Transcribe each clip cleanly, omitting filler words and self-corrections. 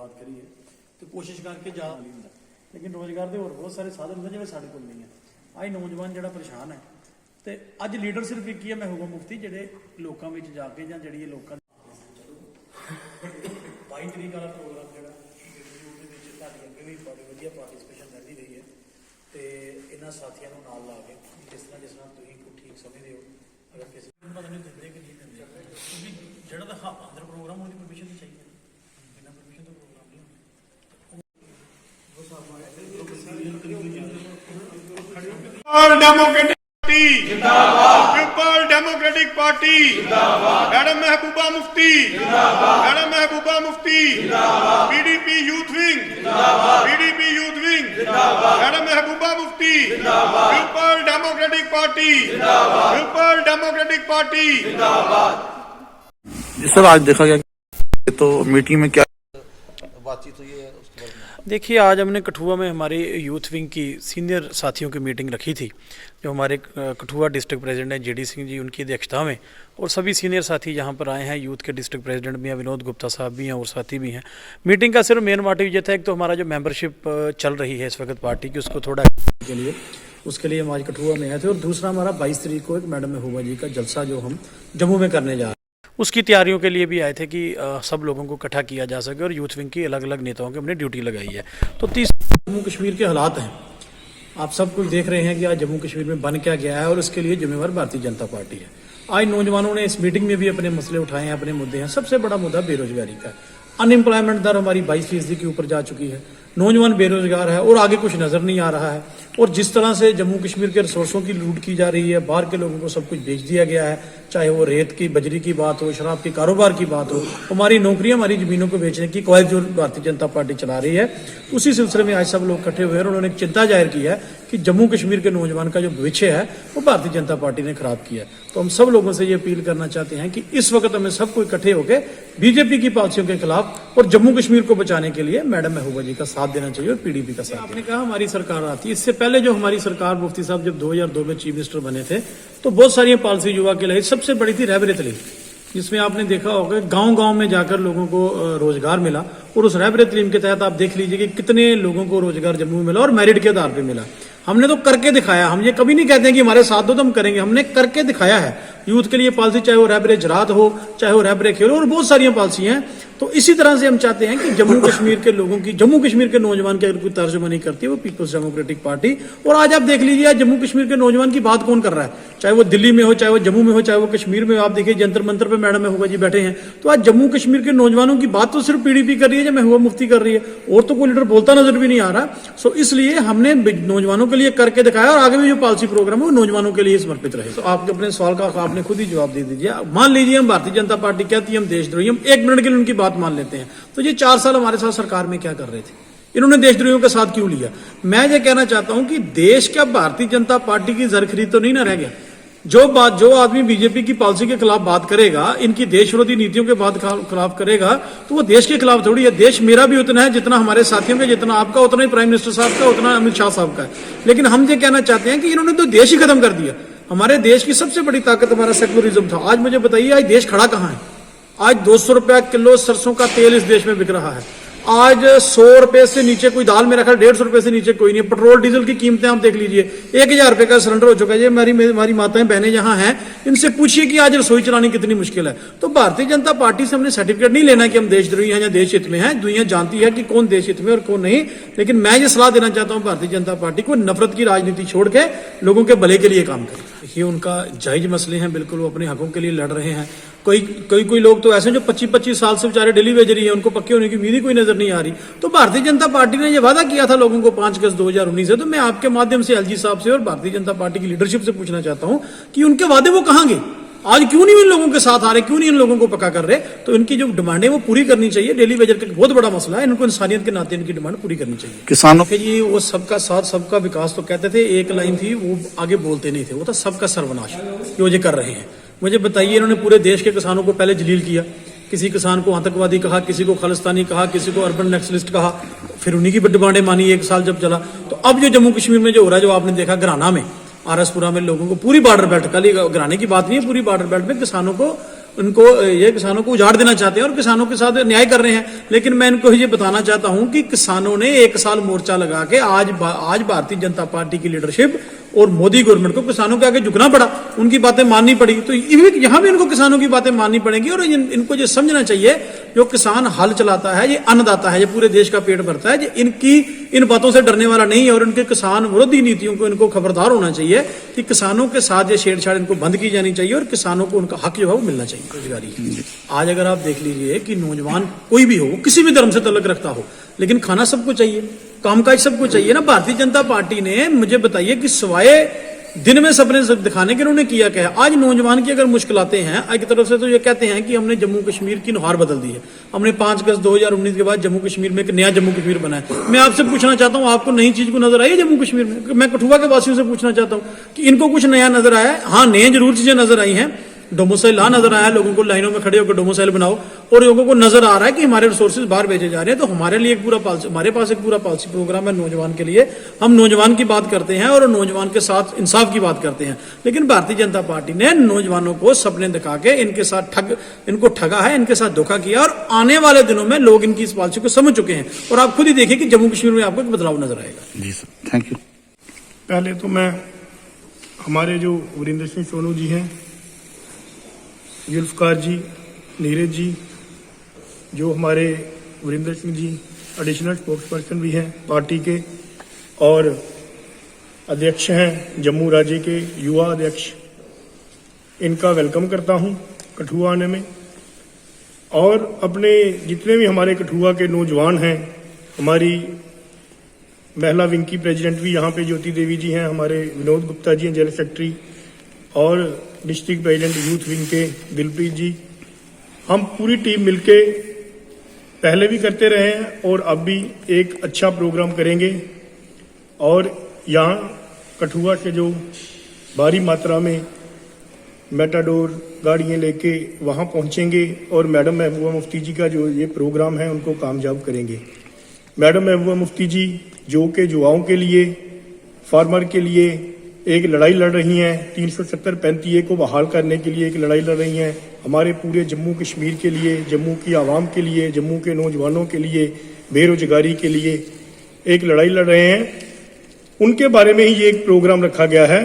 बात करी है तो कोशिश करके जा लेकिन रोजगार के होर बहुत सारे साधन ने जो साढ़े को नहीं है। आज नौजवान जो परेशान है तो अज लीडर सिर्फ एक ही है महबूबा मुफ्ती जोड़े लोगों में जाके या जी लोग 22 तरीक वाला प्रोग्राम जो भी बड़ी वधिया पार्टिसिपेशन रहती रही है तो इन्होंने साथियों को नाल ला के जिस तरह तुम ठीक समझते हो अगर किसी पता नहीं देते कि नहीं देते क्योंकि जो अंदर प्रोग्राम होने की परमिशन नहीं चाहिए बिना परमिशन तो प्रोग्राम नहीं people democratic party madam Mehbooba Mufti PDP youth wing madam Mehbooba Mufti people democratic party sir आज देखा गया तो मीटिंग में क्या बातचीत हुई है उसके बारे में? देखिए आज हमने कठुआ में हमारे यूथ विंग की सीनियर साथियों की मीटिंग रखी थी जो हमारे कठुआ डिस्ट्रिक्ट प्रेसिडेंट हैं जेडी सिंह जी उनकी अध्यक्षता में और सभी सीनियर साथी यहाँ पर आए हैं। यूथ के डिस्ट्रिक्ट प्रेसिडेंट भी हैं, विनोद गुप्ता साहब भी हैं और साथी भी हैं। मीटिंग का सिर्फ मेन मोटिव ये था एक तो हमारा जो मेंबरशिप चल रही है इस वक्त पार्टी की उसको थोड़ा के लिए उसके लिए हम आज कठुआ में आए थे और दूसरा हमारा 22 तारीख को एक मैडम महबूबा जी का जलसा जो हम जम्मू में करने जा रहे हैं उसकी तैयारियों के लिए भी आए थे कि सब लोगों को इकट्ठा किया जा सके और यूथ विंग की अलग अलग नेताओं की हमने ड्यूटी लगाई है। तो जम्मू कश्मीर के हालात हैं, आप सब कुछ देख रहे हैं कि आज जम्मू कश्मीर में बन क्या गया है और इसके लिए जिम्मेवार भारतीय जनता पार्टी है। आज नौजवानों ने इस मीटिंग में भी अपने मसले उठाए हैं, अपने मुद्दे हैं। सबसे बड़ा मुद्दा बेरोजगारी का है। अनएम्प्लॉयमेंट दर हमारी 22% के ऊपर जा चुकी है, नौजवान बेरोजगार है और आगे कुछ नजर नहीं आ रहा है। और जिस तरह से जम्मू कश्मीर के रिसोर्सों की लूट की जा रही है, बाहर के लोगों को सब कुछ बेच दिया गया है, चाहे वो रेत की बजरी की बात हो, शराब के कारोबार की बात हो, हमारी नौकरियां हमारी जमीनों को बेचने की कवायद जो भारतीय जनता पार्टी चला रही है, उसी सिलसिले में आज सब लोग इकट्ठे हुए और उन्होंने एक चिंता जाहिर की है कि जम्मू कश्मीर के नौजवान का जो भविष्य है वो भारतीय जनता पार्टी ने खराब किया है। तो हम सब लोगों से ये अपील करना चाहते हैं कि इस वक्त हमें सबको इकट्ठे होकर बीजेपी की पॉलिसियों के खिलाफ और जम्मू कश्मीर को बचाने के लिए मैडम महबूबा जी का साथ देना चाहिए और पीडीपी का साथ। आपने कहा हमारी सरकार आती है, इससे पहले जो हमारी सरकार मुफ्ती साहब जब 2002 में चीफ मिनिस्टर बने थे तो बहुत सारी पॉलिसी युवा के लिए सबसे बड़ी थी रहबर तलीम, जिसमें आपने देखा होगा गांव-गांव में जाकर लोगों को रोजगार मिला और उस रहबर तलीम के तहत आप देख लीजिए कि कितने लोगों को रोजगार जम्मू में मिला और मेरिट के आधार पर मिला। हमने तो करके दिखाया, हम ये कभी नहीं कहते हैं कि हमारे साथ दो तो हम करेंगे, हमने करके दिखाया है यूथ के लिए पॉलिसी, चाहे वो रहबर जरात हो, चाहे वो रहबर खेल और बहुत सारी पॉलिसी हैं। तो इसी तरह से हम चाहते हैं कि जम्मू कश्मीर के लोगों की, जम्मू कश्मीर के नौजवान की अगर कोई तर्जुमानी करती है वो पीपल्स डेमोक्रेटिक पार्टी। और आज आप देख लीजिए जम्मू कश्मीर के नौजवान की बात कौन कर रहा है, चाहे वो दिल्ली में हो, चाहे वो जम्मू में हो, चाहे वो कश्मीर में हो। आप देखिए जंतर मंतर पे मैडम महबूबा जी बैठे हैं, तो आज जम्मू कश्मीर के नौजवानों की बात तो सिर्फ पीडीपी कर रही है, जो महबूबा मुफ्ती कर रही है, और तो कोई लीडर बोलता नजर भी नहीं आ रहा। सो इसलिए हमने नौजवानों के लिए करके दिखाया और आगे भी जो पॉलिसी प्रोग्राम है वो नौजवानों के लिए समर्पित रहे। तो आपके अपने सवाल का आपने खुद ही जवाब दे दीजिए। मान लीजिए हम भारतीय जनता पार्टी कहती है हम देशद्रोही, हम 1 मिनट के लिए उनकी बात मान लेते हैं, तो ये 4 साल हमारे साथ सरकार में क्या कर रहे थे, इन्होंने देशद्रोहियों के साथ क्यों लिया। मैं ये कहना चाहता हूं कि देश का भारतीय जनता पार्टी की जर खरीद तो नहीं ना रह गया। जो आदमी बीजेपी की पॉलिसी के खिलाफ बात करेगा, इनकी देश विरोधी नीतियों के खिलाफ करेगा, तो वो देश के खिलाफ थोड़ी है। देश मेरा भी उतना है जितना हमारे साथियों का, जितना आपका उतना ही प्राइम मिनिस्टर साहब का, उतना अमित शाह साहब का है। लेकिन हम ये कहना चाहते हैं कि इन्होंने तो देश ही खत्म कर दिया। हमारे देश की सबसे बड़ी ताकत हमारा सेक्युलरिज्म था। आज मुझे बताइए आज देश खड़ा कहां है। आज 200 रुपया किलो सरसों का तेल इस देश में बिक रहा है। आज 100 रुपए से नीचे कोई दाल में रखा, 150 रुपए से नीचे कोई नहीं। पेट्रोल डीजल की कीमतें आप देख लीजिए, 1000 रुपए का सिलेंडर हो चुका है। ये हमारी माताएं बहनें जहां हैं, इनसे पूछिए कि आज रसोई चलानी कितनी मुश्किल है। तो भारतीय जनता पार्टी से हमने सर्टिफिकेट नहीं लेना कि हम देशद्रोही हैं या देश हित में हैं। दुनिया जानती है कि कौन देश हित में और कौन नहीं। लेकिन मैं ये सलाह देना चाहता हूं भारतीय जनता पार्टी को, नफरत की राजनीति छोड़ के लोगों के भले के लिए काम करें। देखिए उनका जायज मसले हैं, बिल्कुल वो अपने हकों के लिए लड़ रहे हैं। कोई लोग तो ऐसे जो 25-25 साल से बेचारे डेली वेजरी हैं, उनको पक्के होने की उम्मीद ही कोई नजर नहीं आ रही। तो भारतीय जनता पार्टी ने यह वादा किया था लोगों को 5 अगस्त 2019 से, तो मैं आपके माध्यम से एलजी साहब से और भारतीय जनता पार्टी की लीडरशिप से पूछना चाहता हूं कि उनके वादे वो कहां गए। आज क्यों नहीं इन लोगों के साथ आ रहे, क्यों नहीं इन लोगों को पक्का कर रहे। तो इनकी जो डिमांड है वो पूरी करनी चाहिए। डेली वेजर का बहुत बड़ा मसला है, इनको इंसानियत के नाते इनकी डिमांड पूरी करनी चाहिए। किसानों के जी वो सबका साथ सबका विकास तो कहते थे, एक लाइन थी वो आगे बोलते नहीं थे, वो था सबका सर्वनाश, जो ये कर रहे हैं। मुझे बताइए इन्होंने पूरे देश के किसानों को पहले जलील किया, किसी किसान को आतंकवादी कहा, किसी को खालिस्तानी कहा, किसी को अर्बन नक्सलिस्ट कहा, फिर उन्हीं की डिमांडें मानी 1 साल जब चला। तो अब जो जम्मू कश्मीर में जो हो रहा है, जो आपने देखा घराना में, आरएसपुरा में लोगों को पूरी बॉर्डर बेल्ट, कल घराने की बात नहीं है, पूरी बॉर्डर बेल्ट में किसानों को उनको ये किसानों को उजाड़ देना चाहते हैं और किसानों के साथ न्याय कर रहे हैं। लेकिन मैं इनको ये बताना चाहता हूं कि किसानों ने 1 साल मोर्चा लगा के आज भारतीय जनता पार्टी की लीडरशिप और मोदी गवर्नमेंट को किसानों के आगे झुकना पड़ा, उनकी बातें माननी पड़ी। तो यहां भी इनको किसानों की बातें माननी पड़ेंगी और इनको ये समझना चाहिए जो किसान हल चलाता है, ये अन्नदाता है, ये पूरे देश का पेट भरता है, इनकी इन बातों से डरने वाला नहीं है। और इनके किसान विरोधी नीतियों को इनको खबरदार होना चाहिए कि किसानों के साथ ये छेड़छाड़ इनको बंद की जानी चाहिए और किसानों को उनका हक जो है वो मिलना चाहिए, रोजगारी। आज अगर आप देख लीजिए कि नौजवान कोई भी हो, वो किसी भी धर्म से तल्लुक रखता हो, लेकिन खाना सबको चाहिए, कामकाज सबको चाहिए ना। भारतीय जनता पार्टी ने मुझे बताइए कि सिवाय दिन में सपने दिखाने के उन्होंने किया क्या है। आज नौजवान की अगर मुश्किलातें हैं, एक तरफ से तो ये कहते हैं कि हमने जम्मू कश्मीर की नुहार बदल दी है, हमने 5 अगस्त 2019 के बाद जम्मू कश्मीर में एक नया जम्मू कश्मीर बना है। मैं आपसे पूछना चाहता हूं, आपको नई चीज को नजर आई है जम्मू कश्मीर में? मैं कठुआ के वासियों से पूछना चाहता हूं कि इनको कुछ नया नजर आया है? हाँ, नए जरूर चीजें नजर आई हैं। डोमिसाइल ला नजर आया, लोगों को लाइनों में खड़े होकर डोमिसाइल बनाओ, और लोगों को नजर आ रहा है कि हमारे रिसोर्सेज बाहर भेजे जा रहे हैं। तो हमारे लिए एक पूरा पॉलिसी, हमारे पास एक पूरा पॉलिसी प्रोग्राम है नौजवान के लिए। हम नौजवान की बात करते हैं और नौजवान के साथ इंसाफ की बात करते हैं। लेकिन भारतीय जनता पार्टी ने नौजवानों को सपने दिखा के इनके साथ इनको ठगा है, इनके साथ धोखा किया, और आने वाले दिनों में लोग इनकी इस पॉलिसी को समझ चुके हैं। और आप खुद ही देखिए कि जम्मू कश्मीर में आपको एक बदलाव नजर आएगा। जी सर, थैंक यू। पहले तो मैं हमारे जो वीरेंद्र सिंह सोनू जी हैं, जुल्फकार जी, नीरज जी, जो हमारे Virendra Singh ji additional spokes person भी हैं पार्टी के और अध्यक्ष हैं जम्मू राज्य के युवा अध्यक्ष, इनका वेलकम करता हूं कठुआ आने में। और अपने जितने भी हमारे कठुआ के नौजवान हैं, हमारी महिला विंग की प्रेसिडेंट भी यहाँ पे ज्योति देवी जी हैं, हमारे विनोद गुप्ता जी हैं जनरल सेक्रेटरी, और डिस्ट्रिक्ट प्रेसिडेंट यूथ विंग के दिलप्रीत जी, हम पूरी टीम मिलके पहले भी करते रहे हैं और अब भी एक अच्छा प्रोग्राम करेंगे। और यहाँ कठुआ से जो भारी मात्रा में मेटाडोर गाड़ियाँ लेके वहाँ पहुँचेंगे और मैडम महबूबा मुफ्ती जी का जो ये प्रोग्राम है उनको कामयाब करेंगे। मैडम महबूबा मुफ्ती जी जो के युवाओं के लिए, फार्मर के लिए एक लड़ाई लड़ रही हैं, 370-35 को बहाल करने के लिए एक लड़ाई लड़ रही हैं, हमारे पूरे जम्मू कश्मीर के लिए, जम्मू की आवाम के लिए, जम्मू के नौजवानों के लिए, बेरोजगारी के लिए एक लड़ाई लड़ रहे हैं। उनके बारे में ही ये एक प्रोग्राम रखा गया है,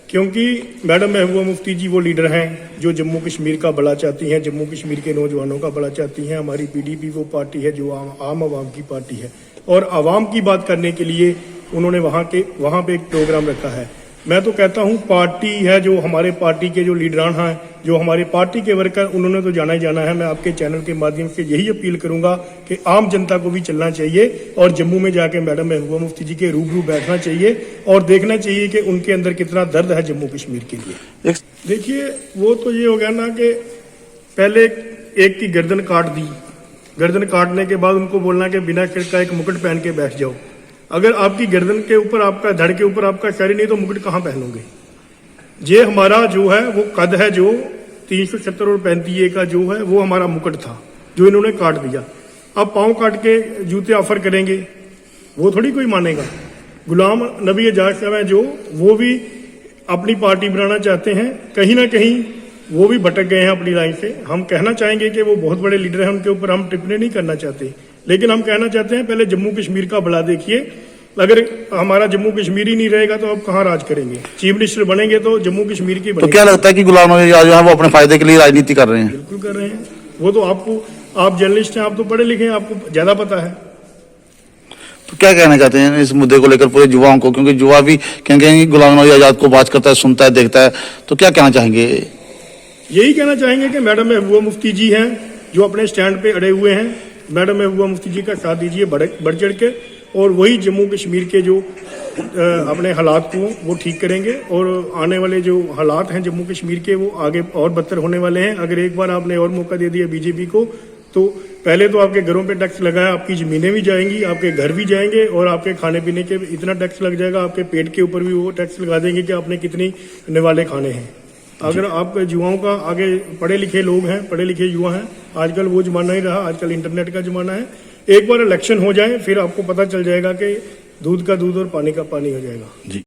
क्योंकि मैडम महबूबा मुफ्ती जी वो लीडर हैं जो जम्मू कश्मीर का भला चाहती हैं, जम्मू कश्मीर के नौजवानों का भला चाहती हैं। हमारी पीडीपी वो पार्टी है जो आम आवाम की पार्टी है, और आवाम की बात करने के लिए उन्होंने वहाँ पे एक प्रोग्राम रखा है। मैं तो कहता हूं पार्टी है जो हमारे पार्टी के जो लीडरान हैं, जो हमारे पार्टी के वर्कर, उन्होंने तो जाना ही जाना है। मैं आपके चैनल के माध्यम से यही अपील करूंगा कि आम जनता को भी चलना चाहिए और जम्मू में जाके मैडम महबूबा मुफ्ती जी के रूबरू बैठना चाहिए और देखना चाहिए कि उनके अंदर कितना दर्द है जम्मू कश्मीर के लिए। देखिए, वो तो ये हो गया ना कि पहले एक की गर्दन काट दी, गर्दन काटने के बाद उनको बोलना कि बिना सिर का एक मुकुट पहन के बैठ जाओ। अगर आपकी गर्दन के ऊपर, आपका धड़ के ऊपर आपका शरीर नहीं, तो मुकुट कहां पहनोगे? ये हमारा जो है वो कद है, जो 370 और 35 का जो है वो हमारा मुकुट था, जो इन्होंने काट दिया। अब पांव काट के जूते ऑफर करेंगे, वो थोड़ी कोई मानेगा। गुलाम नबी आजाद साहब हैं जो, वो भी अपनी पार्टी बनाना चाहते हैं, कहीं ना कहीं वो भी भटक गए हैं अपनी लाइन से। हम कहना चाहेंगे कि वो बहुत बड़े लीडर हैं, उनके ऊपर हम टिप्पणी नहीं करना चाहते, लेकिन हम कहना चाहते हैं पहले जम्मू कश्मीर का भला देखिए। अगर हमारा जम्मू कश्मीर ही नहीं रहेगा तो अब कहाँ राज करेंगे? चीफ मिनिस्टर बनेंगे तो जम्मू कश्मीर की बनेगी। तो क्या लगता है कि गुलाम नबी आजाद जो है वो अपने फायदे के लिए राजनीति कर रहे हैं? बिल्कुल कर रहे हैं। वो तो आप जर्नलिस्ट हैं, आप तो पढ़े लिखे हैं, आपको ज्यादा पता है। तो क्या कहना चाहते हैं इस मुद्दे को लेकर पूरे युवाओं को, क्योंकि युवा भी कहेंगे गुलाम नबी आजाद को बात करता है, सुनता है, देखता है, तो क्या कहना चाहेंगे? यही कहना चाहेंगे कि मैडम महबूबा मुफ्ती जी हैं जो अपने स्टैंड पे अड़े हुए हैं। मैडम महबूबा मुफ्ती जी का साथ दीजिए बढ़ चढ़ के, और वही जम्मू कश्मीर के जो अपने हालात को वो ठीक करेंगे। और आने वाले जो हालात हैं जम्मू कश्मीर के, वो आगे और बदतर होने वाले हैं। अगर एक बार आपने और मौका दे दिया बीजेपी को, तो पहले तो आपके घरों पे टैक्स लगाया, आपकी जमीनें भी जाएंगी, आपके घर भी जाएंगे, और आपके खाने पीने के इतना टैक्स लग जाएगा, आपके पेट के ऊपर भी वो टैक्स लगा देंगे कि आपने कितनी निवाले खाने हैं। अगर आप युवाओं का, आगे पढ़े लिखे लोग हैं, पढ़े लिखे युवा हैं, आजकल वो जमाना ही रहा, आजकल इंटरनेट का जमाना है। एक बार इलेक्शन हो जाए फिर आपको पता चल जाएगा कि दूध का दूध और पानी का पानी हो जाएगा। जी।